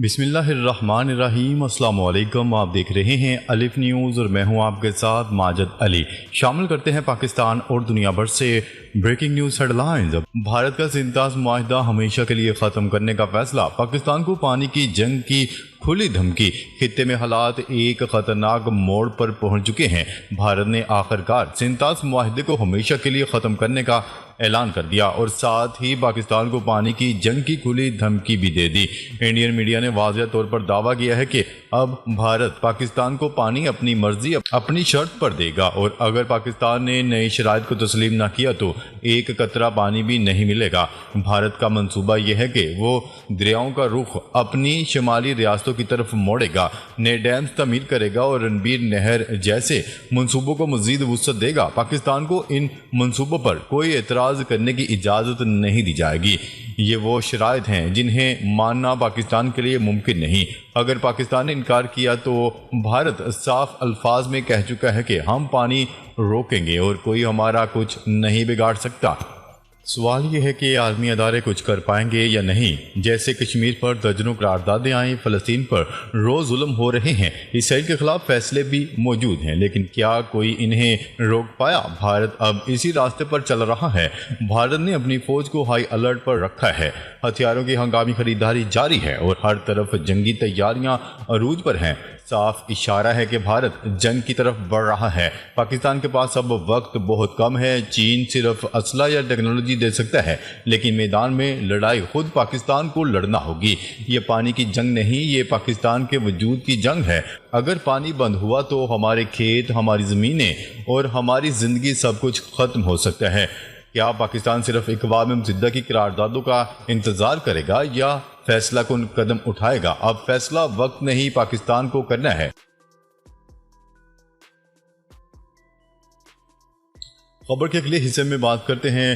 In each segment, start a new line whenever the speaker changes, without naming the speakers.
بسم اللہ الرحمن الرحیم۔ السلام علیکم، آپ دیکھ رہے ہیں الف نیوز اور میں ہوں آپ کے ساتھ ماجد علی۔ شامل کرتے ہیں پاکستان اور دنیا بھر سے breaking news headlines. Bharat کا سنتاز معاہدہ ہمیشہ کے لیے ختم کرنے کا فیصلہ، پاکستان کو پانی کی جنگ کی کھلی دھمکی، خطے میں حالات ایک خطرناک موڑ پر پہنچ چکے ہیں۔ بھارت نے آخرکار سنتاز معاہدے کو ہمیشہ کے لیے ختم کرنے کا اعلان کر دیا اور ساتھ ہی پاکستان کو پانی کی جنگ کی کھلی دھمکی بھی دے دی۔ انڈین میڈیا نے واضح طور پر دعویٰ کیا ہے کہ اب بھارت پاکستان کو پانی اپنی مرضی اپنی شرط پر دے گا، اور اگر پاکستان نے نئی شرائط کو تسلیم نہ کیا تو ایک قطرہ پانی بھی نہیں ملے گا۔ بھارت کا منصوبہ یہ ہے کہ وہ دریاؤں کا رخ اپنی شمالی ریاستوں کی طرف موڑے گا، نئے ڈیمز تعمیر کرے گا اور رنبیر نہر جیسے منصوبوں کو مزید وسعت دے گا۔ پاکستان کو ان منصوبوں پر کوئی اعتراض کرنے کی اجازت نہیں دی جائے گی۔ یہ وہ شرائط ہیں جنہیں ماننا پاکستان کے لیے ممکن نہیں۔ اگر پاکستان نے انکار کیا تو بھارت صاف الفاظ میں کہہ چکا ہے کہ ہم پانی روکیں گے اور کوئی ہمارا کچھ نہیں بگاڑ سکتا۔ سوال یہ ہے کہ عالمی ادارے کچھ کر پائیں گے یا نہیں۔ جیسے کشمیر پر درجنوں قراردادیں آئیں، فلسطین پر روز ظلم ہو رہے ہیں، اسرائیل کے خلاف فیصلے بھی موجود ہیں، لیکن کیا کوئی انہیں روک پایا؟ بھارت اب اسی راستے پر چل رہا ہے۔ بھارت نے اپنی فوج کو ہائی الرٹ پر رکھا ہے، ہتھیاروں کی ہنگامی خریداری جاری ہے اور ہر طرف جنگی تیاریاں عروج پر ہیں۔ صاف اشارہ ہے کہ بھارت جنگ کی طرف بڑھ رہا ہے۔ پاکستان کے پاس اب وقت بہت کم ہے۔ چین صرف اسلحہ یا ٹیکنالوجی دے سکتا ہے، لیکن میدان میں لڑائی خود پاکستان کو لڑنا ہوگی۔ یہ پانی کی جنگ نہیں، یہ پاکستان کے وجود کی جنگ ہے۔ اگر پانی بند ہوا تو ہمارے کھیت، ہماری زمینیں اور ہماری زندگی سب کچھ ختم ہو سکتا ہے۔ کیا پاکستان صرف اقوام متحدہ کی قراردادوں کا انتظار کرے گا یا فیصلہ کن قدم اٹھائے گا؟ اب فیصلہ وقت نہیں، پاکستان کو کرنا ہے۔ خبر کے اگلے حصے میں بات کرتے ہیں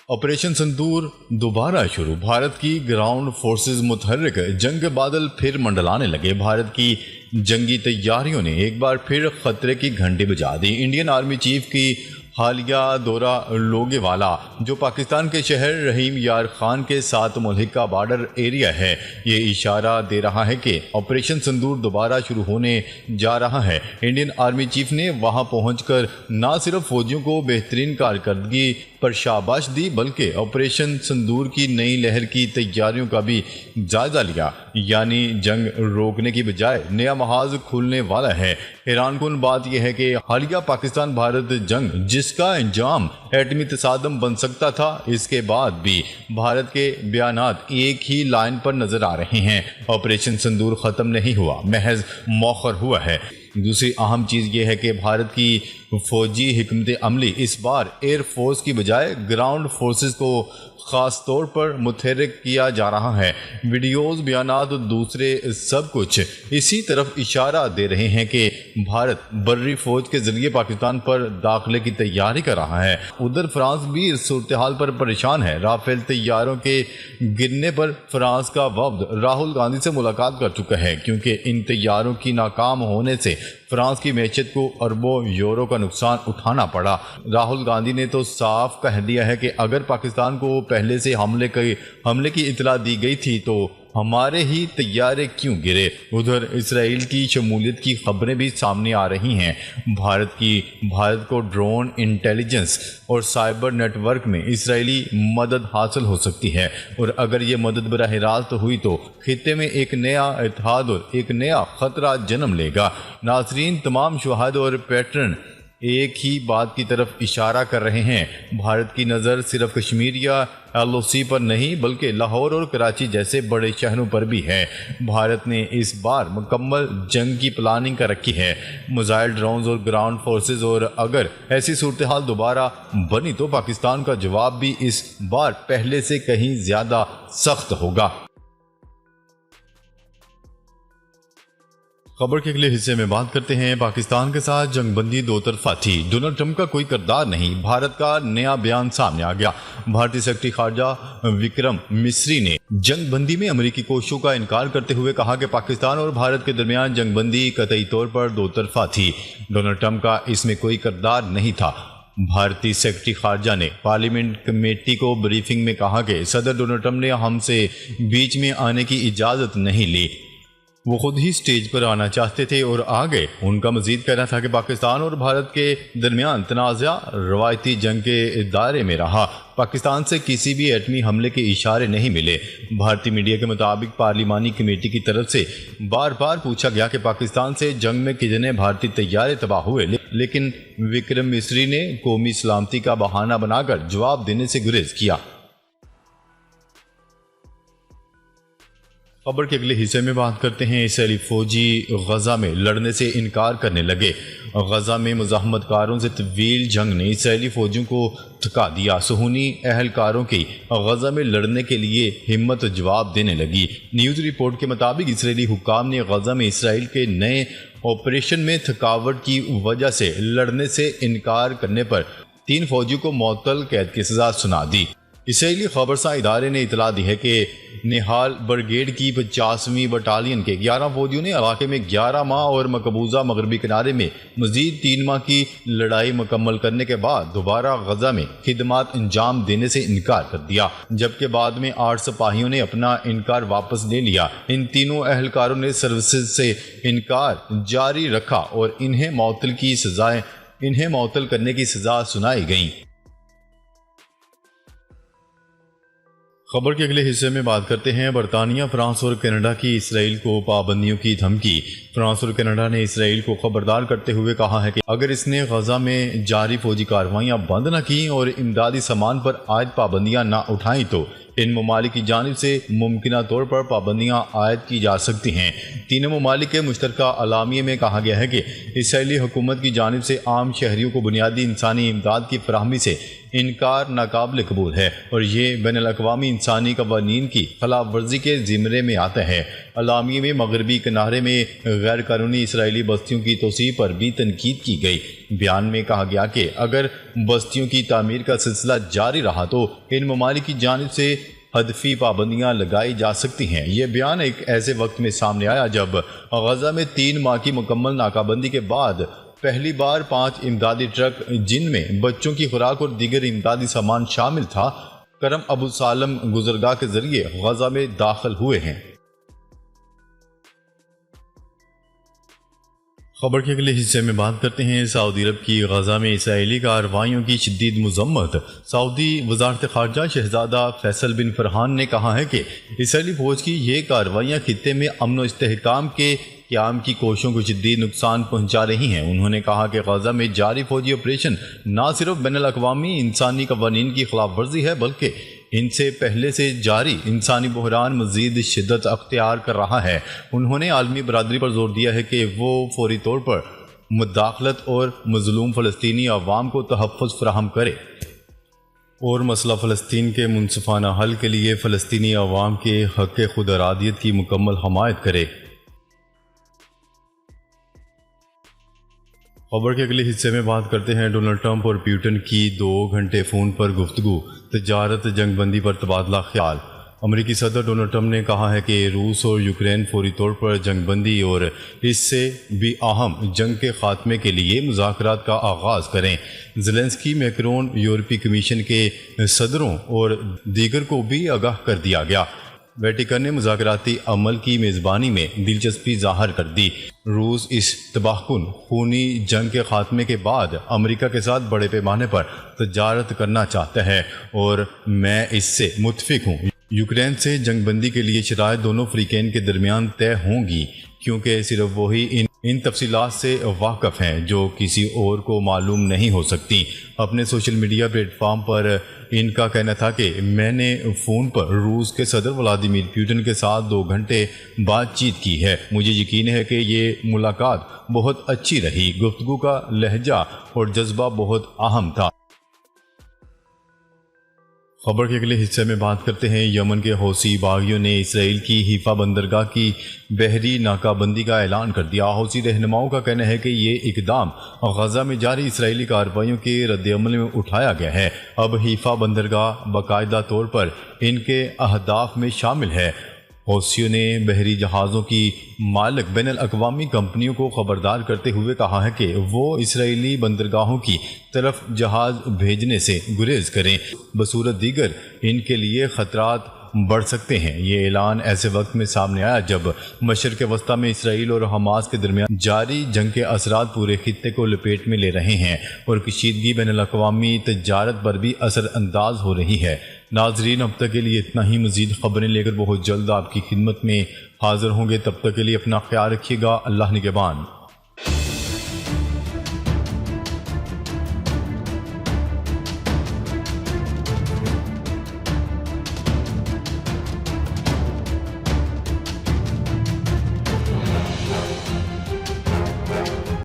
آپریشن سندور دوبارہ شروع، بھارت کی گراؤنڈ فورسز متحرک، جنگ کے بادل پھر منڈلانے لگے۔ بھارت کی جنگی تیاریوں نے ایک بار پھر خطرے کی گھنٹی بجا دی۔ انڈین آرمی چیف کی حالیہ دورہ لوگے والا، جو پاکستان کے شہر رحیم یار خان کے ساتھ ملحقہ بارڈر ایریا ہے، یہ اشارہ دے رہا ہے کہ آپریشن سندور دوبارہ شروع ہونے جا رہا ہے۔ انڈین آرمی چیف نے وہاں پہنچ کر نہ صرف فوجیوں کو بہترین کارکردگی پر شاباش دی، بلکہ آپریشن سندور کی نئی لہر کی تیاریوں کا بھی جائزہ لیا۔ یعنی جنگ روکنے کی بجائے نیا محاذ کھلنے والا ہے۔ حیران کن بات یہ ہے کہ حالیہ پاکستان بھارت جنگ، جس کا انجام ایٹمی تصادم بن سکتا تھا، اس کے بعد بھی بھارت کے بیانات ایک ہی لائن پر نظر آ رہے ہیں۔ آپریشن سندور ختم نہیں ہوا، محض مؤخر ہوا ہے۔ دوسری اہم چیز یہ ہے کہ بھارت کی فوجی حکمت عملی اس بار ایئر فورس کی بجائے گراؤنڈ فورسز کو خاص طور پر متحرک کیا جا رہا ہے۔ ویڈیوز، بیانات اور دوسرے سب کچھ اسی طرف اشارہ دے رہے ہیں کہ بھارت بری فوج کے ذریعے پاکستان پر داخلے کی تیاری کر رہا ہے۔ ادھر فرانس بھی اس صورتحال پر پریشان ہے۔ رافیل طیاروں کے گرنے پر فرانس کا وفد راہل گاندھی سے ملاقات کر چکا ہے، کیونکہ ان طیاروں کی ناکام ہونے سے فرانس کی معیشت کو اربوں یورو کا نقصان اٹھانا پڑا۔ راہل گاندھی نے تو صاف کہہ دیا ہے کہ اگر پاکستان کو پہلے سے حملے کی اطلاع دی گئی تھی تو ہمارے ہی طیارے کیوں گرے؟ ادھر اسرائیل کی شمولیت کی خبریں بھی سامنے آ رہی ہیں۔ بھارت کو ڈرون انٹیلیجنس اور سائبر نیٹ ورک میں اسرائیلی مدد حاصل ہو سکتی ہے، اور اگر یہ مدد براہ راست ہوئی تو خطے میں ایک نیا اتحاد اور ایک نیا خطرہ جنم لے گا۔ ناظرین، تمام شواہد اور پیٹرن ایک ہی بات کی طرف اشارہ کر رہے ہیں۔ بھارت کی نظر صرف کشمیر یا LOC پر نہیں، بلکہ لاہور اور کراچی جیسے بڑے شہروں پر بھی ہے۔ بھارت نے اس بار مکمل جنگ کی پلاننگ کر رکھی ہے، میزائل، ڈرونز اور گراؤنڈ فورسز، اور اگر ایسی صورتحال دوبارہ بنی تو پاکستان کا جواب بھی اس بار پہلے سے کہیں زیادہ سخت ہوگا۔ خبر کے اگلے حصے میں بات کرتے ہیں پاکستان کے ساتھ جنگ بندی دو طرفہ تھی، ڈونلڈ ٹرمپ کا کوئی کردار نہیں، بھارت کا نیا بیان سامنے آ گیا۔ بھارتی سیکرٹری خارجہ وکرم مسری نے جنگ بندی میں امریکی کوششوں کا انکار کرتے ہوئے کہا کہ پاکستان اور بھارت کے درمیان جنگ بندی قطعی طور پر دو طرفہ تھی، ڈونلڈ ٹرمپ کا اس میں کوئی کردار نہیں تھا۔ بھارتی سیکرٹری خارجہ نے پارلیمنٹ کمیٹی کو بریفنگ میں کہا کہ صدر ڈونلڈ ٹرمپ نے ہم سے بیچ میں آنے کی اجازت نہیں لی، وہ خود ہی سٹیج پر آنا چاہتے تھے اور آگے۔ ان کا مزید کہنا تھا کہ پاکستان اور بھارت کے درمیان تنازع روایتی جنگ کے دائرے میں رہا، پاکستان سے کسی بھی ایٹمی حملے کے اشارے نہیں ملے۔ بھارتی میڈیا کے مطابق پارلیمانی کمیٹی کی طرف سے بار بار پوچھا گیا کہ پاکستان سے جنگ میں کتنے بھارتی طیارے تباہ ہوئے، لیکن وکرم مسری نے قومی سلامتی کا بہانہ بنا کر جواب دینے سے گریز کیا۔ خبر کے اگلے حصے میں بات کرتے ہیں اسرائیلی فوجی غزہ میں لڑنے سے انکار کرنے لگے۔ غزہ میں مزاحمت کاروں سے طویل جنگ نے اسرائیلی فوجیوں کو تھکا دیا، صہیونی اہلکاروں کی غزہ میں لڑنے کے لیے ہمت جواب دینے لگی۔ نیوز رپورٹ کے مطابق اسرائیلی حکام نے غزہ میں اسرائیل کے نئے آپریشن میں تھکاوٹ کی وجہ سے لڑنے سے انکار کرنے پر 3 فوجیوں کو معطل قید کی سزا سنا دی۔ اسرائیلی خبرساں ادارے نے اطلاع دی ہے کہ نہال بریگیڈ کی 50ویں بٹالین کے 11 فوجیوں نے علاقے میں 11 ماہ اور مقبوضہ مغربی کنارے میں مزید 3 ماہ کی لڑائی مکمل کرنے کے بعد دوبارہ غزہ میں خدمات انجام دینے سے انکار کر دیا، جبکہ بعد میں 8 سپاہیوں نے اپنا انکار واپس لے لیا۔ ان تینوں اہلکاروں نے سروسز سے انکار جاری رکھا اور انہیں معطل کرنے کی سزا سنائی گئیں۔ خبر کے اگلے حصے میں بات کرتے ہیں برطانیہ، فرانس اور کینیڈا کی اسرائیل کو پابندیوں کی دھمکی۔ فرانس اور کینیڈا نے اسرائیل کو خبردار کرتے ہوئے کہا ہے کہ اگر اس نے غزہ میں جاری فوجی کارروائیاں بند نہ کی اور امدادی سامان پر عائد پابندیاں نہ اٹھائیں تو ان ممالک کی جانب سے ممکنہ طور پر پابندیاں عائد کی جا سکتی ہیں۔ تینوں ممالک کے مشترکہ اعلامیے میں کہا گیا ہے کہ اسرائیلی حکومت کی جانب سے عام شہریوں کو بنیادی انسانی امداد کی فراہمی سے انکار ناقابل قبول ہے اور یہ بین الاقوامی انسانی قوانین کی خلاف ورزی کے زمرے میں آتا ہے۔ اعلامیے میں مغربی کنارے میں غیر قانونی اسرائیلی بستیوں کی توسیع پر بھی تنقید کی گئی۔ بیان میں کہا گیا کہ اگر بستیوں کی تعمیر کا سلسلہ جاری رہا تو ان ممالک کی جانب سے ہدفی پابندیاں لگائی جا سکتی ہیں۔ یہ بیان ایک ایسے وقت میں سامنے آیا جب غزہ میں 3 ماہ کی مکمل ناکہ بندی کے بعد پہلی بار 5 امدادی ٹرک جن میں بچوں کی خوراک اور دیگر امدادی سامان شامل تھا، کرم ابو سالم گزرگاہ کے ذریعے غزہ میں داخل ہوئے ہیں۔ خبر کے اگلے حصے میں بات کرتے ہیں سعودی عرب کی غزہ میں اسرائیلی کارروائیوں کی شدید مذمت۔ سعودی وزارت خارجہ شہزادہ فیصل بن فرحان نے کہا ہے کہ اسرائیلی فوج کی یہ کارروائیاں خطے میں امن و استحکام کے قیام کی کوششوں کو شدید نقصان پہنچا رہی ہیں۔ انہوں نے کہا کہ غزہ میں جاری فوجی آپریشن نہ صرف بین الاقوامی انسانی قوانین کی خلاف ورزی ہے بلکہ ان سے پہلے سے جاری انسانی بحران مزید شدت اختیار کر رہا ہے۔ انہوں نے عالمی برادری پر زور دیا ہے کہ وہ فوری طور پر مداخلت اور مظلوم فلسطینی عوام کو تحفظ فراہم کرے اور مسئلہ فلسطین کے منصفانہ حل کے لیے فلسطینی عوام کے حق خود ارادیت کی مکمل حمایت کرے۔ خبر کے اگلے حصے میں بات کرتے ہیں ڈونلڈ ٹرمپ اور پیوٹن کی 2 گھنٹے فون پر گفتگو، تجارت جنگ بندی پر تبادلہ خیال۔ امریکی صدر ڈونلڈ ٹرمپ نے کہا ہے کہ روس اور یوکرین فوری طور پر جنگ بندی اور اس سے بھی اہم جنگ کے خاتمے کے لیے مذاکرات کا آغاز کریں۔ زیلنسکی، میکرون، یورپی کمیشن کے صدروں اور دیگر کو بھی آگاہ کر دیا گیا۔ ویٹیکن نے مذاکراتی عمل کی میزبانی میں دلچسپی ظاہر کر دی۔ روس اس تباہ کن خونی جنگ کے خاتمے کے بعد امریکہ کے ساتھ بڑے پیمانے پر تجارت کرنا چاہتا ہے اور میں اس سے متفق ہوں۔ یوکرین سے جنگ بندی کے لیے شرائط دونوں فریقین کے درمیان طے ہوں گی کیونکہ صرف وہی ان تفصیلات سے واقف ہیں جو کسی اور کو معلوم نہیں ہو سکتی۔ اپنے سوشل میڈیا پلیٹ فارم پر ان کا کہنا تھا کہ میں نے فون پر روس کے صدر ولادیمیر پوٹن کے ساتھ 2 گھنٹے بات چیت کی ہے۔ مجھے یقین ہے کہ یہ ملاقات بہت اچھی رہی۔ گفتگو کا لہجہ اور جذبہ بہت اہم تھا۔ خبر کے اگلے حصے میں بات کرتے ہیں یمن کے حوثی باغیوں نے اسرائیل کی حیفا بندرگاہ کی بحری ناکہ بندی کا اعلان کر دیا۔ حوثی رہنماؤں کا کہنا ہے کہ یہ اقدام غزہ میں جاری اسرائیلی کارروائیوں کے رد عمل میں اٹھایا گیا ہے۔ اب حیفا بندرگاہ باقاعدہ طور پر ان کے اہداف میں شامل ہے۔ حوثیوں نے بحری جہازوں کی مالک بین الاقوامی کمپنیوں کو خبردار کرتے ہوئے کہا ہے کہ وہ اسرائیلی بندرگاہوں کی طرف جہاز بھیجنے سے گریز کریں، بصورت دیگر ان کے لیے خطرات بڑھ سکتے ہیں۔ یہ اعلان ایسے وقت میں سامنے آیا جب مشرق وسطیٰ میں اسرائیل اور حماس کے درمیان جاری جنگ کے اثرات پورے خطے کو لپیٹ میں لے رہے ہیں اور کشیدگی بین الاقوامی تجارت پر بھی اثر انداز ہو رہی ہے۔ ناظرین، اب تک کے لیے اتنا ہی۔ مزید خبریں لے کر بہت جلد آپ کی خدمت میں حاضر ہوں گے۔ تب تک کے لیے اپنا خیال رکھیے گا۔ اللہ نگہبان۔